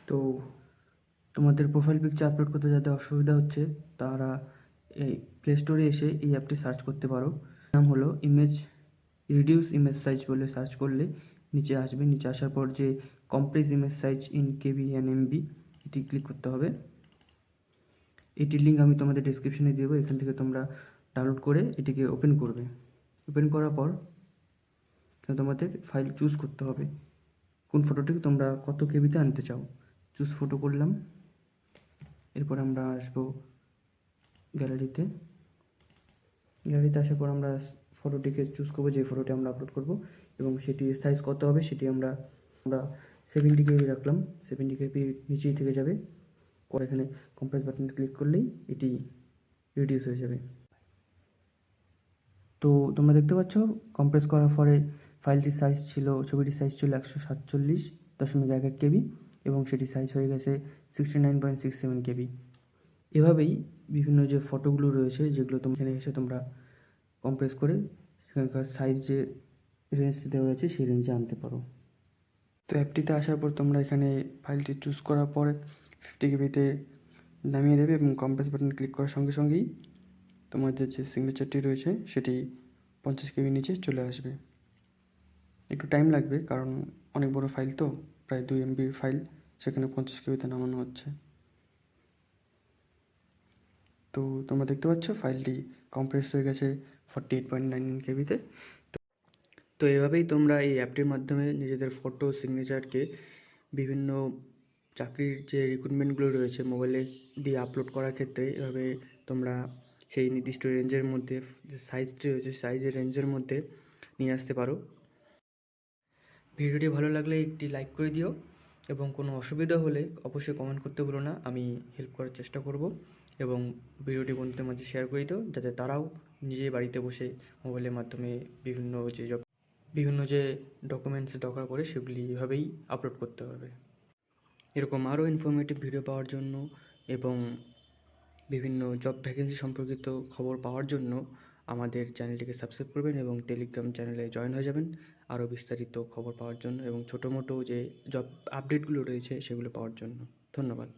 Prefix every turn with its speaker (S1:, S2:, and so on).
S1: তো তোমাদের profile picture upload করতে যাতে অসুবিধা হচ্ছে তারা এই প্লে স্টোরে এসে এই অ্যাপটি সার্চ করতে পারো। নাম হলো রিডিউস ইমেজ সাইজ বলে সার্চ করলে নিচে আসবে। নিচে আসার পর যে compress image size in KB and MB এটি ক্লিক করতে হবে। এটির লিঙ্ক আমি তোমাদের ডিসক্রিপশনে দেবো, এখান থেকে তোমরা ডাউনলোড করে এটিকে ওপেন করবে। ওপেন করার পর তোমাদের ফাইল চুজ করতে হবে কোন ফটোটিকে তোমরা কত কেবিতে আনতে চাও। চুজ ফটো করলাম। এরপর আমরা আসবো গ্যালারিতে। আসার পর আমরা ফটোটিকে চুজ করবো, যে ফটোটি আমরা আপলোড করব এবং সেটির সাইজ কত হবে সেটি আমরা 70 কেবি রাখলাম। 70 কেবি নিচেই থেকে যাবে। পরে এখানে কম্প্রেস বাটনে ক্লিক করলেই এটি রিডিউস হয়ে যাবে। তো তোমরা দেখতে পাচ্ছ কম্প্রেস করার পরে ছবিটির সাইজ ছিল 147.1 কেবি এবং সেটির সাইজ হয়ে গেছে 69.67 কেবি। এভাবেই বিভিন্ন যে ফটোগুলো রয়েছে যেগুলো তোমরা এখানে এসে তোমরা কম্প্রেস করে সেখানকার সাইজ যে রেঞ্জটি দেওয়া রয়েছে সেই রেঞ্জে আনতে পারো। তো অ্যাপটিতে আসার পর তোমরা এখানে ফাইলটি চুজ করার পর 50 কেবিতে নামিয়ে দেবে এবং কম্প্রেস বাটন ক্লিক করার সঙ্গে সঙ্গেই তোমাদের যে সিগনেচারটি রয়েছে সেটি 50 কেবির নিচে চলে আসবে। একটু টাইম লাগবে কারণ অনেক বড় ফাইল, তো প্রায় 2 MBর ফাইল, সেখানে 50 কেবিতে নামানো হচ্ছে। তো তোমরা দেখতে পাচ্ছ ফাইলটি কম্প্রেস হয়ে গেছে 48.99 কেবিতে। তো এভাবেই তোমরা এই অ্যাপটির মাধ্যমে নিজেদের ফটো সিগনেচারকে বিভিন্ন চাকরির যে রিক্রুটমেন্টগুলো রয়েছে মোবাইলে দিয়ে আপলোড করার ক্ষেত্রে এভাবে তোমরা সেই নির্দিষ্ট রেঞ্জের মধ্যে যে সাইজটি রয়েছে সাইজের রেঞ্জের মধ্যে নিয়ে আসতে পারো। ভিডিওটি ভালো লাগলে একটি লাইক করে দিও এবং কোনো অসুবিধা হলে অবশ্যই কমেন্ট করতে ভুলো না, আমি হেল্প করার চেষ্টা করব। এবং ভিডিওটি বন্ধুদের মাঝে শেয়ার করে দিও যাতে তারাও নিজেই বাড়িতে বসে মোবাইলের মাধ্যমে বিভিন্ন যে ডকুমেন্টস দরকার পড়ে সেগুলি এভাবেই আপলোড করতে পারবে। এরকম আরও ইনফরমেটিভ ভিডিও পাওয়ার জন্য এবং বিভিন্ন জব ভ্যাকেন্সি সম্পর্কিত খবর পাওয়ার জন্য আমাদের চ্যানেলটিকে সাবস্ক্রাইব করবেন এবং টেলিগ্রাম চ্যানেলে জয়েন হয়ে যাবেন আরও বিস্তারিত খবর পাওয়ার জন্য এবং ছোটো মোটো যে জব আপডেটগুলো রয়েছে সেগুলো পাওয়ার জন্য। ধন্যবাদ।